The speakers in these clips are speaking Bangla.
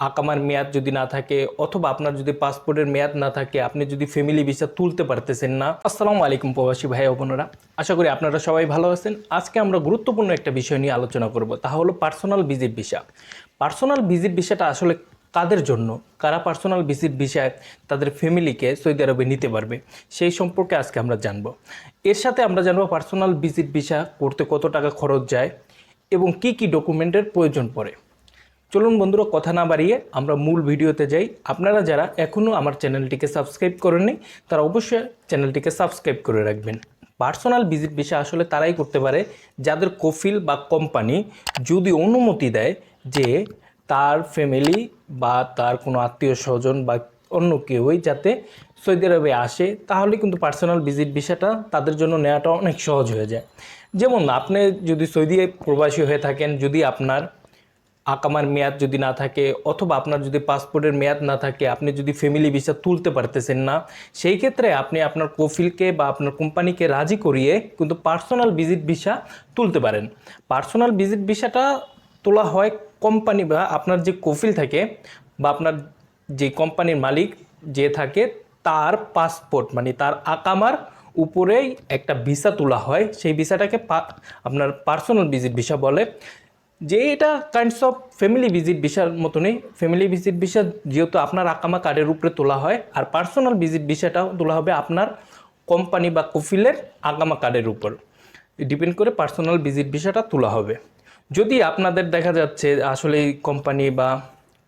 আকামার মেয়াদ যদি না থাকে অথবা আপনার যদি পাসপোর্টের মেয়াদ না থাকে, আপনি যদি ফ্যামিলি ভিসা তুলতে পারতেছেন না। আসসালামু আলাইকুম প্রবাসী ভাই ও বোনেরা, আশা করি আপনারা সবাই ভালো আছেন। আজকে আমরা গুরুত্বপূর্ণ একটা বিষয় নিয়ে আলোচনা করব, তা হলো personal visit visa. Personal visit ভিসাটা আসলে কাদের জন্য, কারা পার্সোনাল ভিজিট ভিসায় তাদের ফ্যামিলিকে সৌদি আরবে নিতে পারবে, সেই সম্পর্কে আজকে আমরা জানব। এর সাথে আমরা জানবো পার্সোনাল ভিজিট ভিসা করতে কত টাকা খরচ যায় এবং কি কি ডকুমেন্টের প্রয়োজন পড়ে। চলুন বন্ধুরা, কথা না বাড়িয়ে আমরা মূল ভিডিওতে যাই। আপনারা যারা এখনও আমার চ্যানেলটিকে সাবস্ক্রাইব করেননি তারা অবশ্যই চ্যানেলটিকে সাবস্ক্রাইব করে রাখবেন। পার্সোনাল ভিজিট ভিসা আসলে তারাই করতে পারে যাদের কফিল বা কোম্পানি যদি অনুমতি দেয় যে তার ফ্যামিলি বা তার কোনো আত্মীয় স্বজন বা অন্য কেউই যাতে সৌদি আরবে আসে, তাহলে কিন্তু পার্সোনাল ভিজিট ভিসাটা তাদের জন্য নেওয়াটা অনেক সহজ হয়ে যায়। যেমন আপনি যদি সৌদি প্রবাসী হয়ে থাকেন, যদি আপনার আকামার মেয়াদ যদি না থাকে অথবা আপনার যদি পাসপোর্টের মেয়াদ না থাকে, আপনি যদি ফ্যামিলি ভিসা তুলতে পারতেছেন না, সেই ক্ষেত্রে আপনি আপনার কফিলকে বা আপনার কোম্পানিকে রাজি করিয়ে কিন্তু পার্সোনাল ভিজিট ভিসা তুলতে পারেন। পার্সোনাল ভিজিট ভিসাটা তোলা হয় কোম্পানি বা আপনার যে কফিল থাকে বা আপনার যে কোম্পানির মালিক যে থাকে তার পাসপোর্ট মানে তার আকামার উপরেই একটা ভিসা তোলা হয়। সেই ভিসাটাকে আপনার পার্সোনাল ভিজিট ভিসা বলে, যে এটা কাইন্ডস অফ ফ্যামিলি ভিজিট ভিসার মতনই। ফ্যামিলি ভিজিট ভিসা যেহেতু আপনার আকামা কার্ডের উপরে তোলা হয়, আর পার্সোনাল ভিজিট ভিসাটাও তোলা হবে আপনার কোম্পানি বা কফিলের আকামা কার্ডের উপর ডিপেন্ড করে পার্সোনাল ভিজিট ভিসাটা তোলা হবে। যদি আপনাদের দেখা যাচ্ছে আসলে কোম্পানি বা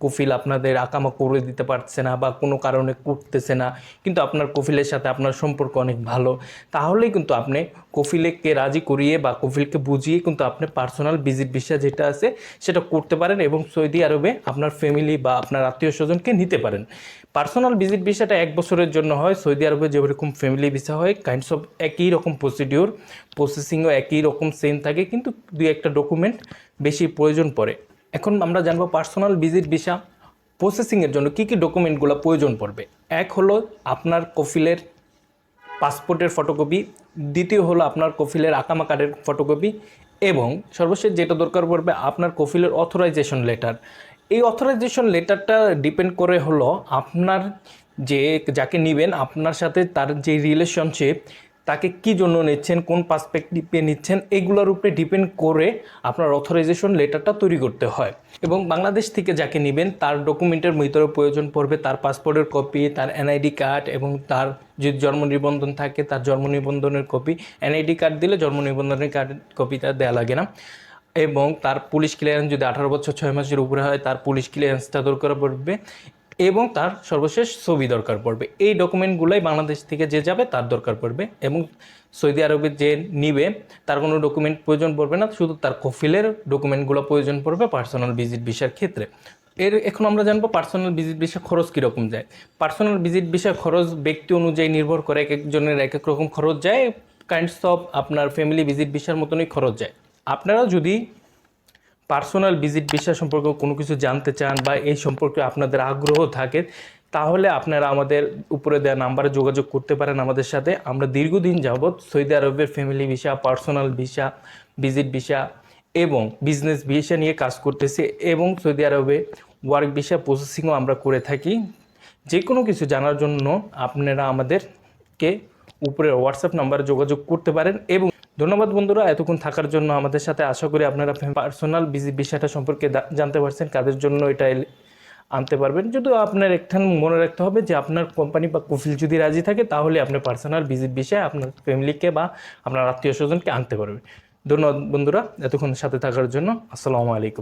কফিল আপনাদের আকামা করে দিতে পারছে না বা কোনো কারণে করতেছে না, কিন্তু আপনার কফিলের সাথে আপনার সম্পর্ক অনেক ভালো, তাহলেই কিন্তু আপনি কফিলকে রাজি করিয়ে বা কফিলকে বুঝিয়ে কিন্তু আপনি পার্সোনাল ভিজিট ভিসা যেটা আছে সেটা করতে পারেন এবং সৌদি আরবে আপনার ফ্যামিলি বা আপনার আত্মীয় স্বজনকে নিতে পারেন। পার্সোনাল ভিজিট ভিসাটা 1 বছরের জন্য হয়। সৌদি আরবে যেরকম ফ্যামিলি ভিসা হয় কাইন্ডস অফ একই রকম প্রসিডিওর, প্রসেসিংও একই রকম সেম থাকে, কিন্তু 2-1টা ডকুমেন্ট বেশি প্রয়োজন পড়ে। এখন আমরা জানবো পার্সোনাল ভিজিট ভিসা প্রসেসিংয়ের জন্য কী কী ডকুমেন্টগুলো প্রয়োজন পড়বে। এক হলো আপনার কফিলের পাসপোর্টের ফটোকপি, দ্বিতীয় হলো আপনার কফিলের আকামা কার্ডের ফটোকপি, এবং সর্বশেষ যেটা দরকার পড়বে আপনার কফিলের অথরাইজেশন লেটার। এই অথরাইজেশন লেটারটা ডিপেন্ড করে হলো আপনার যে যাকে নেবেন আপনার সাথে তার যে রিলেশনশিপ, তাকে কি জন্য নিচ্ছেন, কোন পার্সপেক্টিভে নিচ্ছেন, এগুলোর উপরে ডিপেন্ড করে আপনার অথরাইজেশন লেটারটা তৈরি করতে হয়। এবং বাংলাদেশ থেকে যাকে নেবেন তার ডকুমেন্টের ভিতরে প্রয়োজন পড়বে তার পাসপোর্টের কপি, তার এনআইডি কার্ড এবং তার যদি জন্ম নিবন্ধন থাকে তার জন্ম নিবন্ধনের কপি। এনআইডি কার্ড দিলে জন্ম নিবন্ধনের কার্ড কপিটা দেওয়া লাগে না। এবং তার পুলিশ ক্লিয়ারেন্স যদি 18 বছর 6 মাসের উপরে হয় তার পুলিশ ক্লিয়ারেন্সটা দরকার পড়বে এবং তার সর্বশেষ ছবি দরকার পড়বে। এই ডকুমেন্টগুলোই বাংলাদেশ থেকে যে যাবে তার দরকার পড়বে এবং সৌদি আরবে যে নিবে তার কোনো ডকুমেন্ট প্রয়োজন পড়বে না, শুধু তার কফিলের ডকুমেন্টগুলো প্রয়োজন পড়বে পার্সোনাল ভিজিট ভিসার ক্ষেত্রে। এখন আমরা জানবো পার্সোনাল ভিজিট ভিসা খরচ কীরকম যায়। পার্সোনাল ভিজিট ভিসা খরচ ব্যক্তি অনুযায়ী নির্ভর করে, এক একজনের এক এক রকম খরচ যায়। কাইন্ডস অফ আপনার ফ্যামিলি ভিজিট ভিসার মতনই খরচ যায়। আপনারা যদি পার্সোনাল ভিজিট ভিসা সম্পর্কে কোনো কিছু জানতে চান বা এই সম্পর্কে আপনাদের আগ্রহ থাকে, তাহলে আপনারা আমাদের উপরে দেওয়া নাম্বারে যোগাযোগ করতে পারেন আমাদের সাথে। আমরা দীর্ঘদিন যাবৎ সৌদি আরবের family visa, personal visa, visit visa এবং বিজনেস ভিসা নিয়ে কাজ করতেছি এবং সৌদি আরবে ওয়ার্ক ভিসা প্রসেসিংও আমরা করে থাকি। যে কোনো কিছু জানার জন্য আপনারা আমাদেরকে উপরে হোয়াটসঅ্যাপ নাম্বারে যোগাযোগ করতে পারেন। এবং ধন্যবাদ বন্ধুরা এতক্ষণ থাকার জন্য আমাদের সাথে। আশা করি আপনারা পার্সোনাল ভিজিট ভিসাটা সম্পর্কে জানতে পারছেন, কাদের জন্য এটা আনতে পারবেন। যদি আপনার একখান মনে রাখতে হবে যে আপনার কোম্পানি বা কফিল যদি রাজি থাকে তাহলে আপনি পার্সোনাল ভিজিট ভিসায় আপনার ফ্যামিলিকে বা আপনার আত্মীয় স্বজনকে আনতে পারবেন। ধন্যবাদ বন্ধুরা এতক্ষণ সাথে থাকার জন্য। আসসালামু আলাইকুম।